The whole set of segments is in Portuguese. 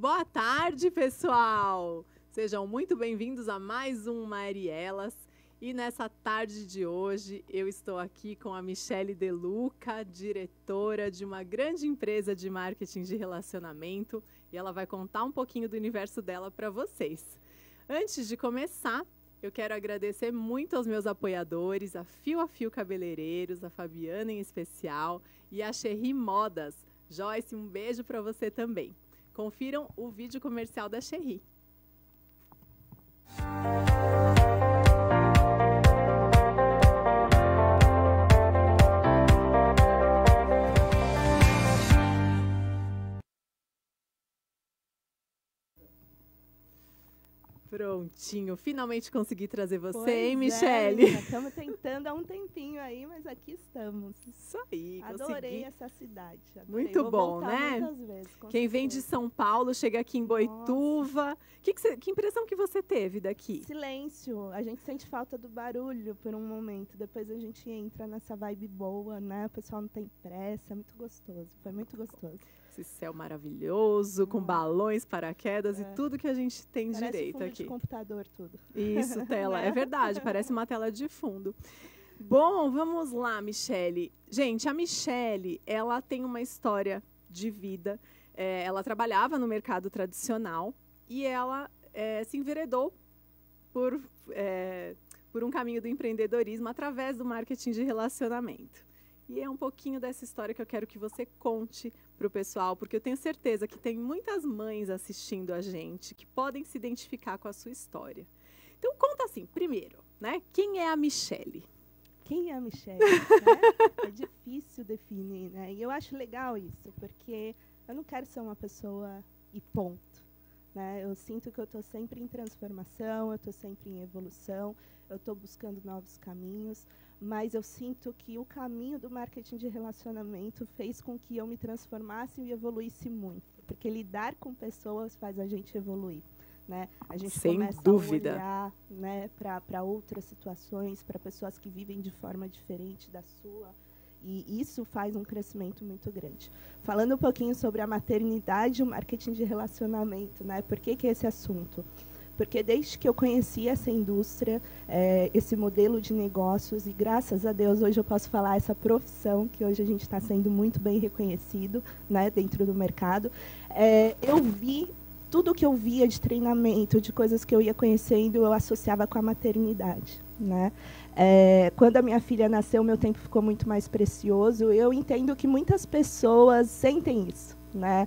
Boa tarde, pessoal! Sejam muito bem-vindos a mais um Marielas. E nessa tarde de hoje, eu estou aqui com a Michele De Luca, diretora de uma grande empresa de marketing de relacionamento, e ela vai contar um pouquinho do universo dela para vocês. Antes de começar, eu quero agradecer muito aos meus apoiadores, a Fio Cabeleireiros, a Fabiana em especial, e a Cherry Modas. Joyce, um beijo para você também. Confiram o vídeo comercial da Cherry. Prontinho, finalmente consegui trazer você, hein, Michele? Estamos tentando há um tempinho aí, mas aqui estamos. Isso aí, adorei essa cidade. Adorei. Muito bom, né? Vezes, quem vem de São Paulo, chega aqui em Boituva. Que impressão que você teve daqui? Silêncio. A gente sente falta do barulho por um momento. Depois a gente entra nessa vibe boa, né? O pessoal não tem pressa, é muito gostoso. Foi muito gostoso. Esse céu maravilhoso, com balões, paraquedas e tudo que a gente tem parece direito fundo aqui. De computador, tudo. Isso, tela. É verdade, parece uma tela de fundo. Bom, vamos lá, Michele. Gente, a Michele, ela tem uma história de vida. Ela trabalhava no mercado tradicional e ela se enveredou por um caminho do empreendedorismo através do marketing de relacionamento. E é um pouquinho dessa história que eu quero que você conte para o pessoal, porque eu tenho certeza que tem muitas mães assistindo a gente que podem se identificar com a sua história. Então, conta assim, primeiro, né? Quem é a Michele? Quem é a Michele? É difícil definir, né? E eu acho legal isso, porque eu não quero ser uma pessoa e ponto. Né? Eu sinto que eu estou sempre em transformação, eu estou sempre em evolução, eu estou buscando novos caminhos, mas eu sinto que o caminho do marketing de relacionamento fez com que eu me transformasse e evoluísse muito, porque lidar com pessoas faz a gente evoluir. Né? A gente começa a olhar, né, para outras situações, para pessoas que vivem de forma diferente da sua. E isso faz um crescimento muito grande. Falando um pouquinho sobre a maternidade e o marketing de relacionamento, né? Por que esse assunto? Porque desde que eu conheci essa indústria, esse modelo de negócios, e graças a Deus hoje eu posso falar essa profissão, que hoje a gente está sendo muito bem reconhecido, né, dentro do mercado, eu vi tudo que eu via de treinamento, de coisas que eu ia conhecendo, eu associava com a maternidade. Né? Quando a minha filha nasceu, meu tempo ficou muito mais precioso. Eu entendo que muitas pessoas sentem isso. Né?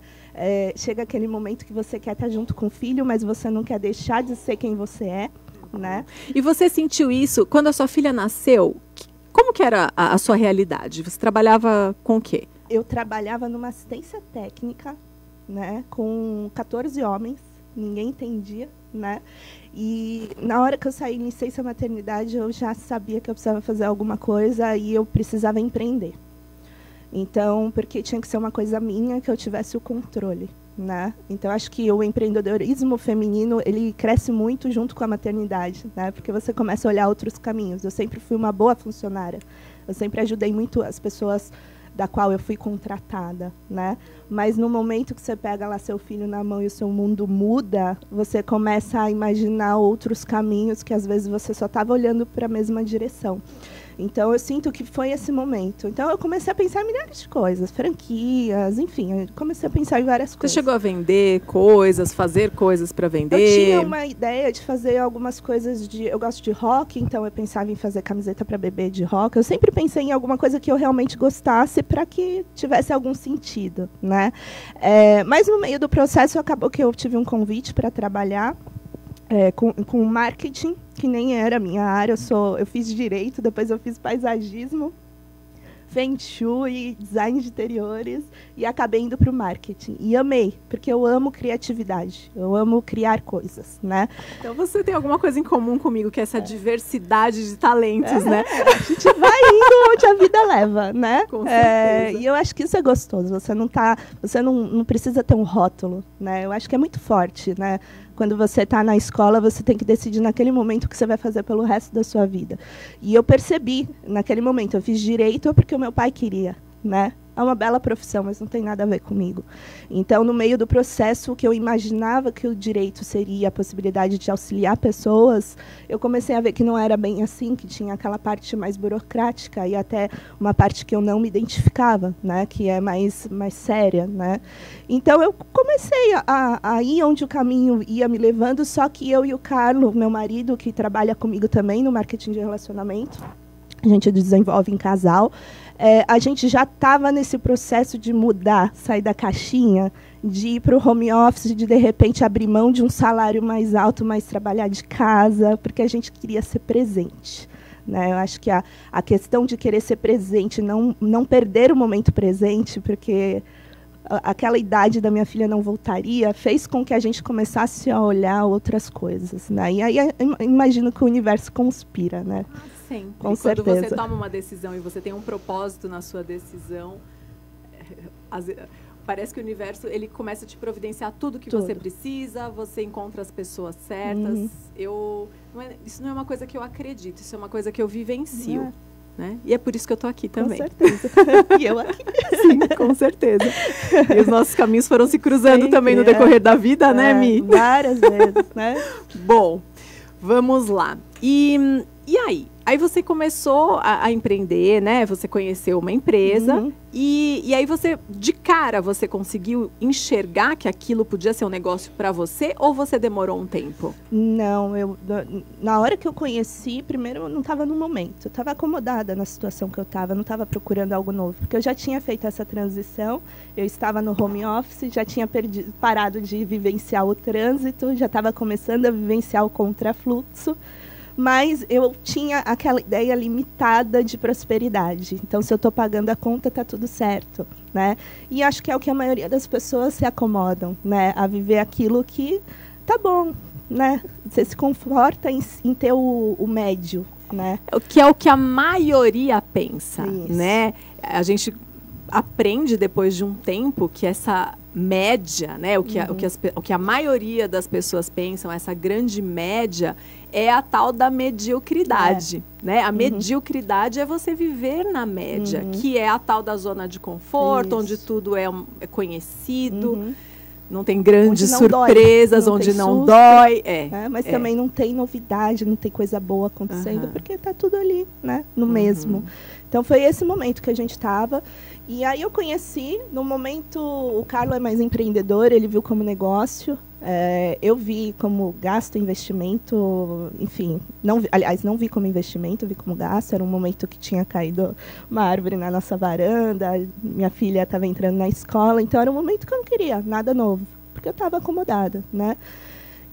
Chega aquele momento que você quer estar junto com o filho, mas você não quer deixar de ser quem você é. Né? E você sentiu isso quando a sua filha nasceu? Como que era a sua realidade? Você trabalhava com o quê? Eu trabalhava numa assistência técnica, né, com 14 homens, ninguém entendia, né? E na hora que eu saí em licença maternidade, eu já sabia que eu precisava fazer alguma coisa e eu precisava empreender. Então, porque tinha que ser uma coisa minha, que eu tivesse o controle, né? Então, acho que o empreendedorismo feminino, ele cresce muito junto com a maternidade, né? Porque você começa a olhar outros caminhos. Eu sempre fui uma boa funcionária. Eu sempre ajudei muito as pessoas da qual eu fui contratada, né? Mas no momento que você pega lá seu filho na mão e o seu mundo muda, você começa a imaginar outros caminhos que às vezes você só estava olhando para a mesma direção. Então, eu sinto que foi esse momento. Então, eu comecei a pensar em milhares de coisas, franquias, enfim, eu comecei a pensar em várias coisas. Você chegou a vender coisas, fazer coisas para vender? Eu tinha uma ideia de fazer algumas coisas de... Eu gosto de rock, então eu pensava em fazer camiseta para bebê de rock. Eu sempre pensei em alguma coisa que eu realmente gostasse para que tivesse algum sentido, né? Mas no meio do processo, acabou que eu tive um convite para trabalhar com marketing, que nem era a minha área. Eu fiz direito, depois eu fiz paisagismo, Feng Shui, design de interiores, e acabei indo para o marketing. E amei, porque eu amo criatividade, eu amo criar coisas, né? Então você tem alguma coisa em comum comigo, que é essa diversidade de talentos, né? A gente vai indo onde a vida leva, né? Com certeza. E eu acho que isso é gostoso, você não precisa ter um rótulo, né? Eu acho que é muito forte, né? Quando você está na escola, você tem que decidir naquele momento o que você vai fazer pelo resto da sua vida. E eu percebi, naquele momento, eu fiz direito porque o meu pai queria, né? é uma bela profissão, mas não tem nada a ver comigo. Então, no meio do processo, o que eu imaginava que o direito seria a possibilidade de auxiliar pessoas, eu comecei a ver que não era bem assim, que tinha aquela parte mais burocrática e até uma parte que eu não me identificava, né, que é mais séria, né. Então, eu comecei a ir onde o caminho ia me levando, só que eu e o Carlos, meu marido, que trabalha comigo também no marketing de relacionamento, a gente desenvolve em casal, a gente já estava nesse processo de mudar, sair da caixinha, de ir para o home office, de repente abrir mão de um salário mais alto, mas trabalhar de casa, porque a gente queria ser presente. Né? Eu acho que a questão de querer ser presente, não perder o momento presente, porque aquela idade da minha filha não voltaria, fez com que a gente começasse a olhar outras coisas. Né? E aí imagino que o universo conspira, né? Sempre. Com certeza. Quando você toma uma decisão e você tem um propósito na sua decisão, parece que o universo ele começa a te providenciar tudo que você precisa, você encontra as pessoas certas. Isso não é uma coisa que eu acredito, isso é uma coisa que eu vivencio. Né? E é por isso que eu estou aqui também. Com certeza. E eu aqui. Sim, com certeza. E os nossos caminhos foram se cruzando sempre, também no decorrer da vida, né, Mi? Várias vezes, né? Bom, vamos lá. E aí? Aí você começou a empreender, né? Você conheceu uma empresa e aí você, de cara, você conseguiu enxergar que aquilo podia ser um negócio para você ou você demorou um tempo? Não, na hora que eu conheci, primeiro eu não estava no momento. Eu estava acomodada na situação que eu estava, não estava procurando algo novo. Porque eu já tinha feito essa transição, eu estava no home office, já tinha parado de vivenciar o trânsito, já estava começando a vivenciar o contrafluxo. Mas eu tinha aquela ideia limitada de prosperidade. Então, se eu estou pagando a conta, está tudo certo. Né? E acho que é o que a maioria das pessoas se acomodam, né? A viver aquilo que tá bom. Né? Você se conforta em ter o médio. Né? O que é o que a maioria pensa. Isso. Né? A gente aprende depois de um tempo que essa média, né? o que a maioria das pessoas pensam, essa grande média, é a tal da mediocridade. Né? A mediocridade é você viver na média, que é a tal da zona de conforto, onde tudo é conhecido, não tem grandes surpresas, onde não dói. Mas também não tem novidade, não tem coisa boa acontecendo, porque está tudo ali, né? No mesmo. Então, foi esse momento que a gente estava. E aí eu conheci, no momento, o Carlos é mais empreendedor, ele viu como negócio, eu vi como gasto, investimento, enfim, não vi como investimento, vi como gasto, era um momento que tinha caído uma árvore na nossa varanda, minha filha estava entrando na escola, então era um momento que eu não queria nada novo, porque eu estava acomodada, né?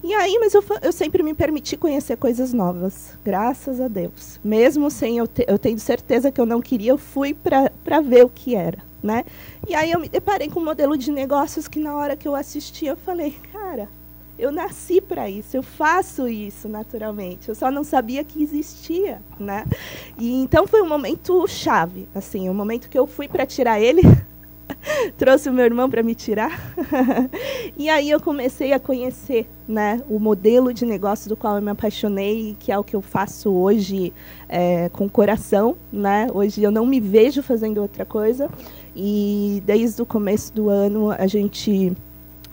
E aí, mas eu sempre me permiti conhecer coisas novas, graças a Deus. Mesmo sem eu tenho certeza que eu não queria, eu fui para ver o que era, né? E aí eu me deparei com um modelo de negócios que na hora que eu assisti, eu falei, cara, eu nasci para isso, eu faço isso naturalmente. Eu só não sabia que existia, né? E então foi um momento chave, assim, um momento que eu fui para tirar ele. Trouxe o meu irmão para me tirar. E aí eu comecei a conhecer, né, o modelo de negócio do qual eu me apaixonei, que é o que eu faço hoje com o coração. Né? Hoje eu não me vejo fazendo outra coisa. E desde o começo do ano a gente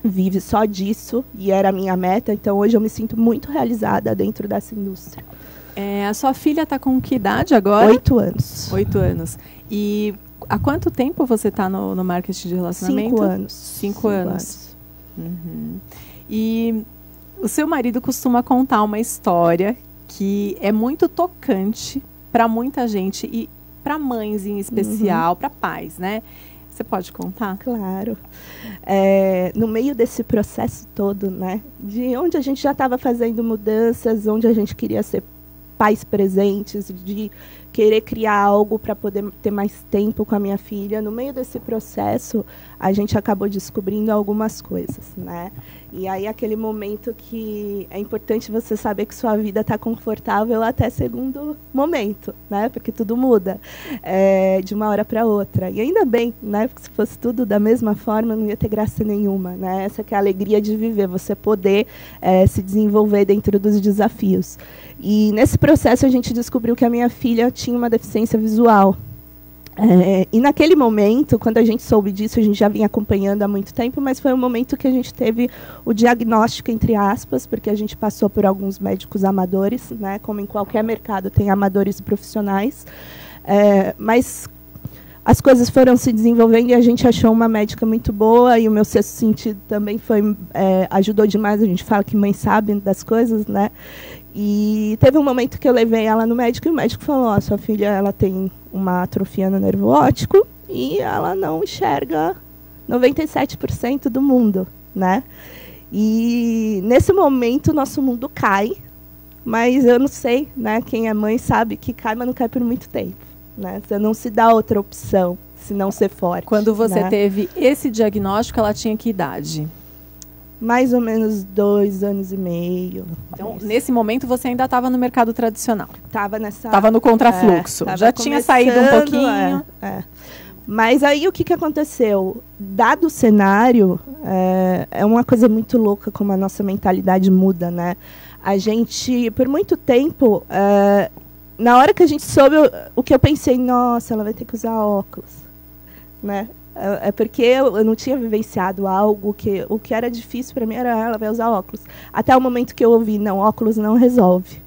vive só disso. E era a minha meta. Então hoje eu me sinto muito realizada dentro dessa indústria. A sua filha está com que idade agora? 8 anos. 8 anos. E há quanto tempo você está no marketing de relacionamento? 5 anos. 5 anos. E o seu marido costuma contar uma história que é muito tocante para muita gente e para mães em especial, para pais, né? Você pode contar? Claro. No meio desse processo todo, né, de onde a gente já estava fazendo mudanças, onde a gente queria ser pais presentes, de querer criar algo para poder ter mais tempo com a minha filha. No meio desse processo, a gente acabou descobrindo algumas coisas, né? E aí, aquele momento que é importante você saber que sua vida está confortável até segundo momento, né? Porque tudo muda de uma hora para outra. E ainda bem, né? Porque se fosse tudo da mesma forma, não ia ter graça nenhuma, né? Essa que é a alegria de viver, você poder se desenvolver dentro dos desafios. E nesse processo, a gente descobriu que a minha filha tinha uma deficiência visual. E naquele momento, quando a gente soube disso, a gente já vinha acompanhando há muito tempo, mas foi um momento que a gente teve o diagnóstico, entre aspas, porque a gente passou por alguns médicos amadores, né, como em qualquer mercado tem amadores e profissionais, mas as coisas foram se desenvolvendo e a gente achou uma médica muito boa, e o meu sexto sentido também ajudou demais. A gente fala que mãe sabe das coisas, né? E teve um momento que eu levei ela no médico e o médico falou: sua filha, ela tem uma atrofia no nervo óptico e ela não enxerga 97% do mundo, né? E nesse momento nosso mundo cai, mas eu não sei, né? Quem é mãe sabe que cai, mas não cai por muito tempo, né? Você não se dá outra opção se não ser forte. Quando você né? teve esse diagnóstico, ela tinha que idade? Mais ou menos 2 anos e meio. Então, nesse momento, você ainda estava no mercado tradicional. Estava no contrafluxo. Já tinha saído um pouquinho. Mas aí, o que aconteceu? Dado o cenário, é uma coisa muito louca como a nossa mentalidade muda, né? A gente, por muito tempo, na hora que a gente soube, o que eu pensei, nossa, ela vai ter que usar óculos, né? Porque eu não tinha vivenciado algo que o que era difícil para mim era ela vai usar óculos. Até o momento que eu ouvi, não, óculos não resolve.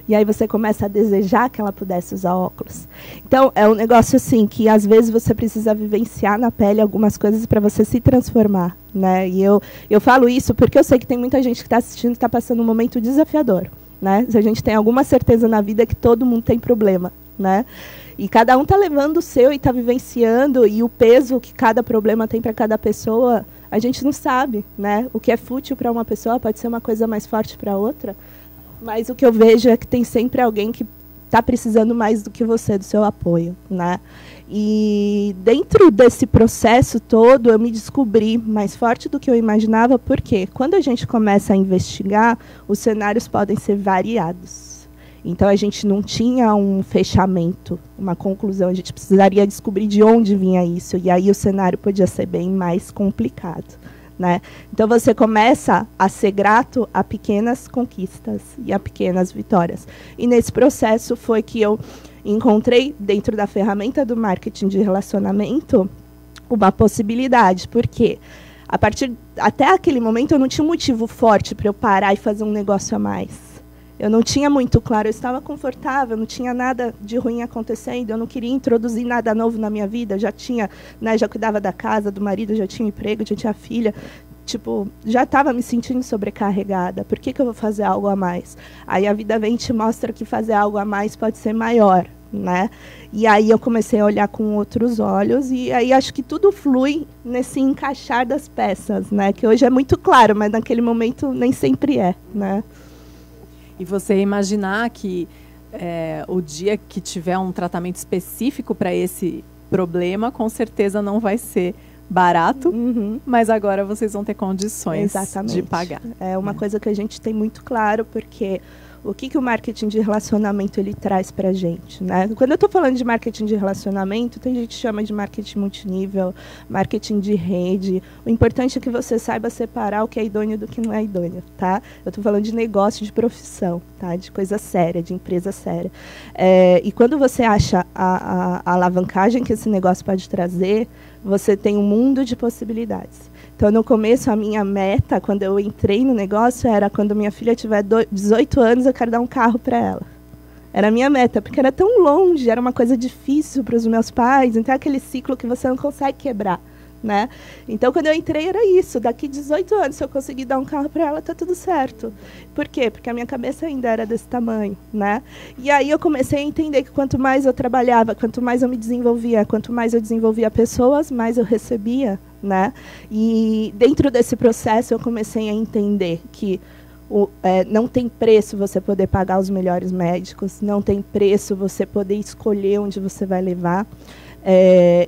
E aí você começa a desejar que ela pudesse usar óculos. Então, é um negócio assim, que às vezes você precisa vivenciar na pele algumas coisas para você se transformar, né? E eu falo isso porque eu sei que tem muita gente que está assistindo que está passando um momento desafiador, né? Se a gente tem alguma certeza na vida que todo mundo tem problema, né? E cada um está levando o seu e está vivenciando, e o peso que cada problema tem para cada pessoa, a gente não sabe, né? O que é fútil para uma pessoa pode ser uma coisa mais forte para outra, mas o que eu vejo é que tem sempre alguém que está precisando mais do que você, do seu apoio, né? E dentro desse processo todo, eu me descobri mais forte do que eu imaginava, porque quando a gente começa a investigar, os cenários podem ser variados. Então, a gente não tinha um fechamento, uma conclusão. A gente precisaria descobrir de onde vinha isso. E aí o cenário podia ser bem mais complicado, né? Então, você começa a ser grato a pequenas conquistas e a pequenas vitórias. E nesse processo foi que eu encontrei, dentro da ferramenta do marketing de relacionamento, uma possibilidade. Porque até aquele momento, eu não tinha um motivo forte para eu parar e fazer um negócio a mais. Eu não tinha muito claro, eu estava confortável, não tinha nada de ruim acontecendo, eu não queria introduzir nada novo na minha vida, já tinha, né, já cuidava da casa, do marido, já tinha emprego, já tinha filha, tipo, já estava me sentindo sobrecarregada. Por que eu vou fazer algo a mais? Aí a vida vem e te mostra que fazer algo a mais pode ser maior, né? E aí eu comecei a olhar com outros olhos, e aí acho que tudo flui nesse encaixar das peças, né? Que hoje é muito claro, mas naquele momento nem sempre é, né? E você imaginar que o dia que tiver um tratamento específico para esse problema, com certeza não vai ser barato, mas agora vocês vão ter condições de pagar. É uma coisa que a gente tem muito claro, porque o que o marketing de relacionamento ele traz para a gente, né? Quando eu estou falando de marketing de relacionamento, tem gente que chama de marketing multinível, marketing de rede. O importante é que você saiba separar o que é idôneo do que não é idôneo, tá? Eu estou falando de negócio, de profissão, tá? De coisa séria, de empresa séria. E quando você acha a alavancagem que esse negócio pode trazer, você tem um mundo de possibilidades. Então, no começo, a minha meta, quando eu entrei no negócio, era quando minha filha tiver 18 anos, eu quero dar um carro para ela. Era a minha meta, porque era tão longe, era uma coisa difícil para os meus pais, então é aquele ciclo que você não consegue quebrar, né? Então, quando eu entrei, era isso. Daqui 18 anos, se eu conseguir dar um carro para ela, tá tudo certo. Por quê? Porque a minha cabeça ainda era desse tamanho, né? E aí eu comecei a entender que quanto mais eu trabalhava, quanto mais eu me desenvolvia, quanto mais eu desenvolvia pessoas, mais eu recebia, né? E dentro desse processo, eu comecei a entender que não tem preço você poder pagar os melhores médicos, não tem preço você poder escolher onde você vai levar.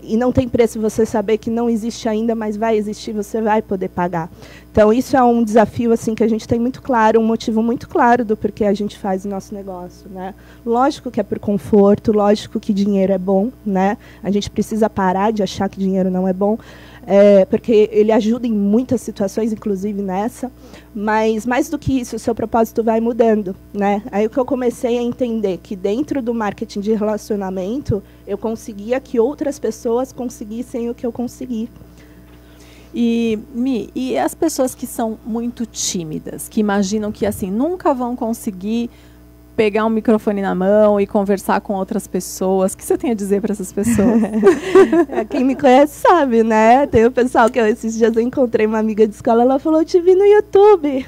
E não tem preço você saber que não existe ainda, mas vai existir, você vai poder pagar. Então, isso é um desafio assim, que a gente tem muito claro, um motivo muito claro do porquê a gente faz o nosso negócio, né? Lógico que é por conforto, lógico que dinheiro é bom, né? A gente precisa parar de achar que dinheiro não é bom. porque ele ajuda em muitas situações, inclusive nessa, mas mais do que isso, o seu propósito vai mudando, né? Aí o que eu comecei a entender que dentro do marketing de relacionamento, eu conseguia que outras pessoas conseguissem o que eu consegui. E as pessoas que são muito tímidas, que imaginam que assim nunca vão conseguir pegar um microfone na mão e conversar com outras pessoas, o que você tem a dizer para essas pessoas? Quem me conhece sabe, né? Tem o pessoal que esses dias eu encontrei uma amiga de escola, ela falou, eu te vi no YouTube.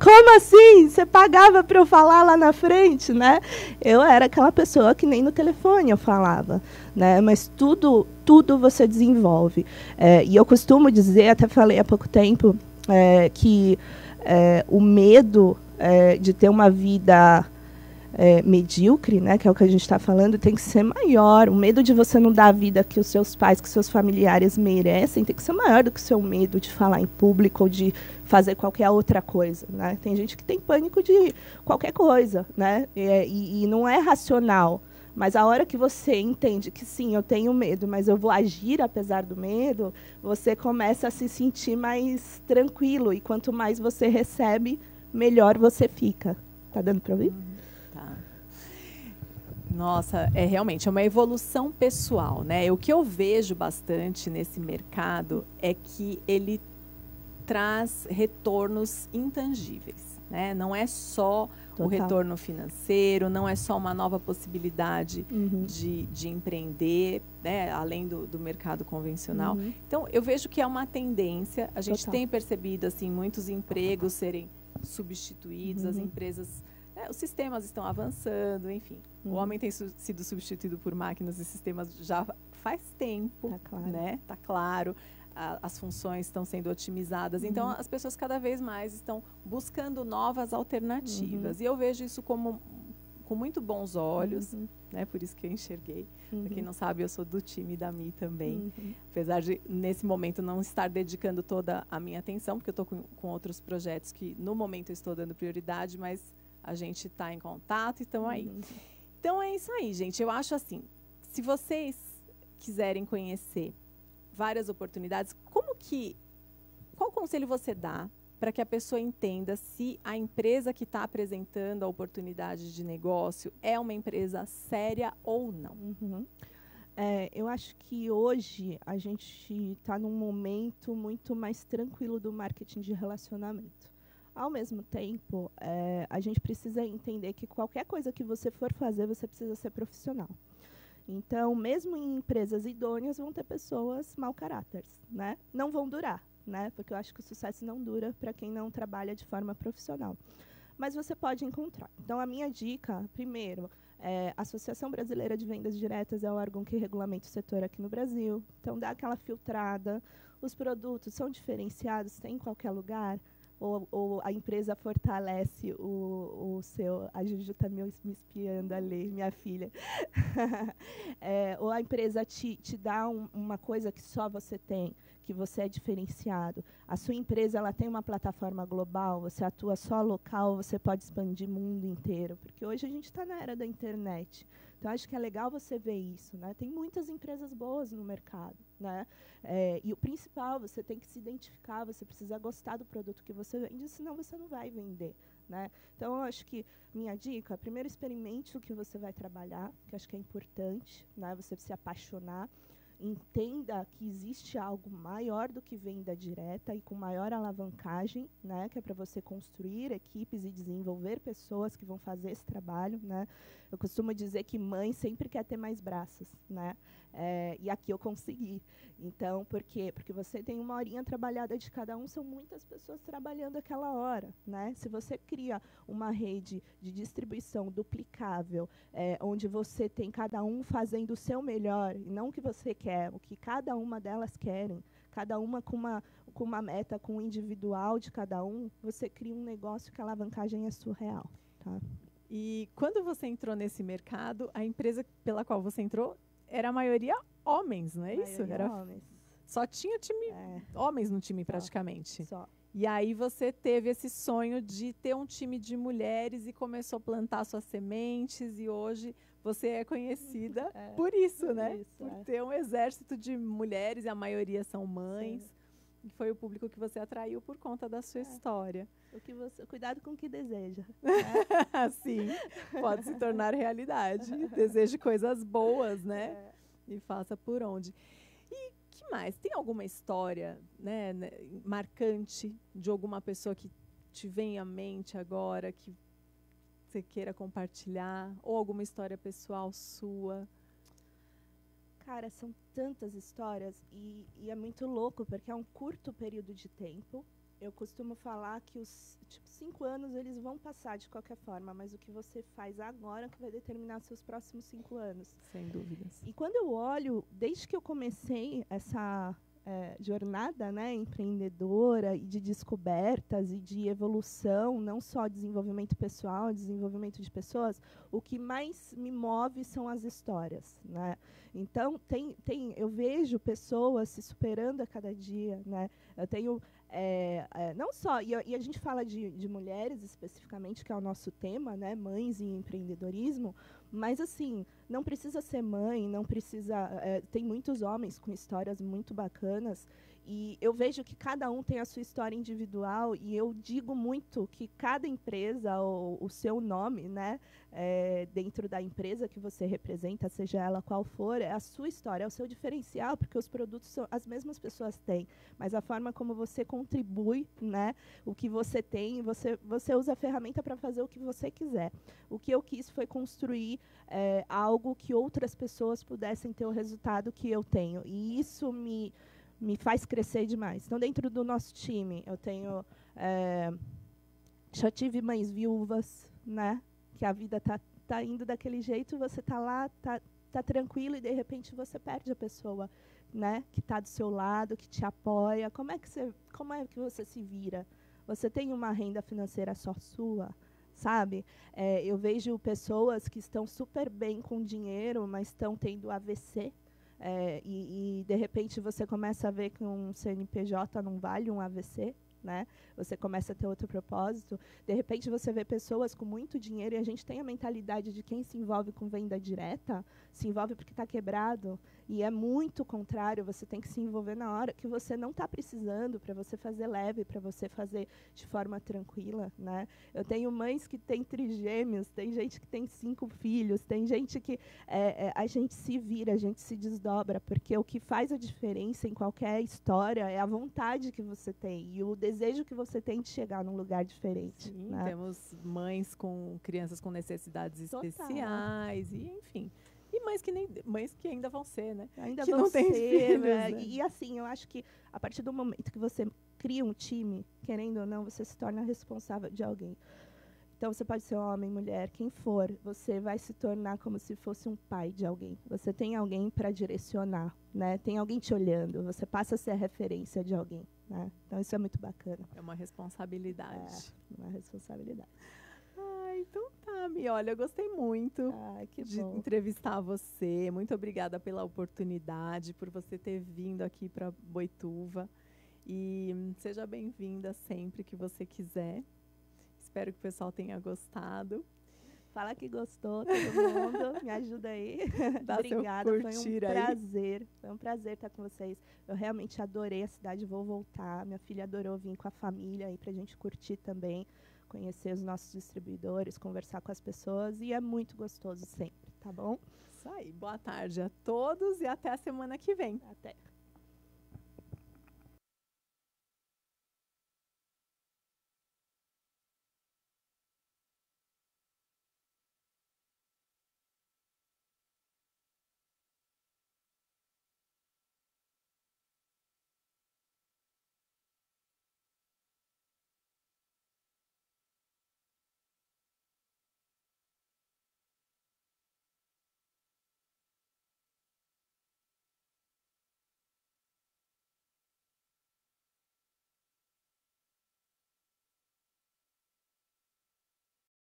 Como assim? Você pagava para eu falar lá na frente, né? Eu era aquela pessoa que nem no telefone eu falava, né? Mas tudo você desenvolve. E eu costumo dizer, até falei há pouco tempo, que o medo de ter uma vida medíocre, né, que é o que a gente está falando, tem que ser maior. O medo de você não dar a vida que os seus pais, que os seus familiares merecem, tem que ser maior do que o seu medo de falar em público ou de fazer qualquer outra coisa, né? Tem gente que tem pânico de qualquer coisa, né? E não é racional. Mas a hora que você entende que sim, eu tenho medo, mas eu vou agir apesar do medo, você começa a se sentir mais tranquilo. E quanto mais você recebe, melhor você fica. Tá dando para ouvir? Tá. Nossa, realmente uma evolução pessoal, né? O que eu vejo bastante nesse mercado é que ele traz retornos intangíveis, né? Não é só o retorno financeiro, não é só uma nova possibilidade de empreender, né, além do mercado convencional. Então, eu vejo que é uma tendência. A gente tem percebido assim, muitos empregos serem substituídos, as empresas, os sistemas estão avançando, enfim. O homem tem sido substituído por máquinas e sistemas já faz tempo, né? Tá claro. As funções estão sendo otimizadas. Então, as pessoas cada vez mais estão buscando novas alternativas. E eu vejo isso com muito bons olhos, né? Por isso que eu enxerguei. Para quem não sabe, eu sou do time da Mi também. Apesar de, nesse momento, não estar dedicando toda a minha atenção, porque eu estou com outros projetos que, no momento, eu estou dando prioridade, mas a gente está em contato e estão aí. Então, é isso aí, gente. Eu acho assim, se vocês quiserem conhecer várias oportunidades, qual conselho você dá para que a pessoa entenda se a empresa que está apresentando a oportunidade de negócio é uma empresa séria ou não? Eu acho que hoje a gente está num momento muito mais tranquilo do marketing de relacionamento. Ao mesmo tempo, a gente precisa entender que qualquer coisa que você for fazer, você precisa ser profissional. Então, mesmo em empresas idôneas, vão ter pessoas mau caráter, né? Não vão durar, né? Porque eu acho que o sucesso não dura para quem não trabalha de forma profissional. Mas você pode encontrar. Então, a minha dica, primeiro, a Associação Brasileira de Vendas Diretas é o órgão que regulamenta o setor aqui no Brasil. Então, dá aquela filtrada. Os produtos são diferenciados, tem em qualquer lugar. Ou a empresa fortalece o seu... A Juju está me espiando ali, minha filha. Ou a empresa te dá uma coisa que só você tem, que você é diferenciado. A sua empresa ela tem uma plataforma global, você atua só local, você pode expandir o mundo inteiro. Porque hoje a gente está na era da internet. Então, acho que é legal você ver isso, né? Tem muitas empresas boas no mercado, né? E o principal, você tem que se identificar, você precisa gostar do produto que você vende, senão você não vai vender, né? Então, eu acho que minha dica, primeiro experimente o que você vai trabalhar, que acho que é importante, né? Você se apaixonar, entenda que existe algo maior do que venda direta e com maior alavancagem, né, que é para você construir equipes e desenvolver pessoas que vão fazer esse trabalho, né? Eu costumo dizer que mãe sempre quer ter mais braços, né? E aqui eu consegui. Então, por quê? Porque você tem uma horinha trabalhada de cada um, são muitas pessoas trabalhando aquela hora, né? Se você cria uma rede de distribuição duplicável, onde você tem cada um fazendo o seu melhor, e não o que você quer, o que cada uma delas querem, cada uma com uma meta, com o individual de cada um, você cria um negócio que a alavancagem é surreal. Tá? E quando você entrou nesse mercado, a empresa pela qual você entrou era a maioria homens, não é isso? Era homens. Só tinha homens no time praticamente. Só. E aí você teve esse sonho de ter um time de mulheres e começou a plantar suas sementes e hoje você é conhecida por isso, né? Isso, por ter um exército de mulheres, e a maioria são mães. Sim. E foi o público que você atraiu por conta da sua história. Cuidado com o que deseja. Né? Sim, pode se tornar realidade. Deseje coisas boas, né? E faça por onde. E que mais? Tem alguma história, né, marcante de alguma pessoa que te vem à mente agora, que você queira compartilhar? Ou alguma história pessoal sua? Cara, são tantas histórias e é muito louco, porque é um curto período de tempo. Eu costumo falar que os 5 anos eles vão passar de qualquer forma, mas o que você faz agora é que vai determinar seus próximos 5 anos. Sem dúvidas. E quando eu olho, desde que eu comecei essa jornada, né, empreendedora e de descobertas e de evolução, não só desenvolvimento pessoal, desenvolvimento de pessoas, o que mais me move são as histórias, né? Então eu vejo pessoas se superando a cada dia, né? Eu tenho não só, e a gente fala de mulheres especificamente, que é o nosso tema, né, mães e empreendedorismo, mas assim, não precisa ser mãe, não precisa, tem muitos homens com histórias muito bacanas, e eu vejo que cada um tem a sua história individual, e eu digo muito que cada empresa, o seu nome, né, dentro da empresa que você representa, seja ela qual for, é a sua história, é o seu diferencial, porque os produtos as mesmas pessoas têm, mas a forma como você contribui, né, o que você tem, você usa a ferramenta para fazer o que você quiser. O que eu quis foi construir algo que outras pessoas pudessem ter o resultado que eu tenho, e isso me faz crescer demais. Então, dentro do nosso time, eu tenho... já tive mães viúvas, né? Que a vida tá indo daquele jeito, você tá lá, tá tranquilo, e de repente você perde a pessoa, né? Que está do seu lado, que te apoia. Como é que você se vira? Você tem uma renda financeira só sua? Sabe? Eu vejo pessoas que estão super bem com dinheiro, mas estão tendo AVC, e de repente você começa a ver que um CNPJ não vale um AVC, né? Você começa a ter outro propósito. De repente você vê pessoas com muito dinheiro, e a gente tem a mentalidade de quem se envolve com venda direta, se envolve porque está quebrado, e é muito contrário. Você tem que se envolver na hora que você não está precisando, para você fazer leve, para você fazer de forma tranquila, né? Eu tenho mães que têm trigêmeos, tem gente que tem 5 filhos, tem gente que a gente se vira, a gente se desdobra, porque o que faz a diferença em qualquer história é a vontade que você tem e o desejo que você tem de chegar num lugar diferente. Sim, né? Temos mães com crianças com necessidades Total. especiais, e enfim. E mães que ainda vão ser, né? Ainda que vão não têm filhos, né? né? E assim, eu acho que a partir do momento que você cria um time, querendo ou não, você se torna responsável de alguém. Então, você pode ser homem, mulher, quem for, você vai se tornar como se fosse um pai de alguém. Você tem alguém para direcionar, né? Tem alguém te olhando, você passa a ser a referência de alguém, né? Então, isso é muito bacana. É uma responsabilidade. Uma responsabilidade. Então tá, Mi. Olha, eu gostei muito de entrevistar você. Muito obrigada pela oportunidade, por você ter vindo aqui para Boituva. E seja bem-vinda sempre que você quiser. Espero que o pessoal tenha gostado. Fala que gostou, todo mundo. Me ajuda aí. Obrigada, foi um prazer. Aí. Foi um prazer estar com vocês. Eu realmente adorei a cidade, vou voltar. Minha filha adorou vir com a família aí pra gente curtir também, conhecer os nossos distribuidores, conversar com as pessoas, e é muito gostoso sempre, tá bom? Isso aí. Boa tarde a todos e até a semana que vem. Até.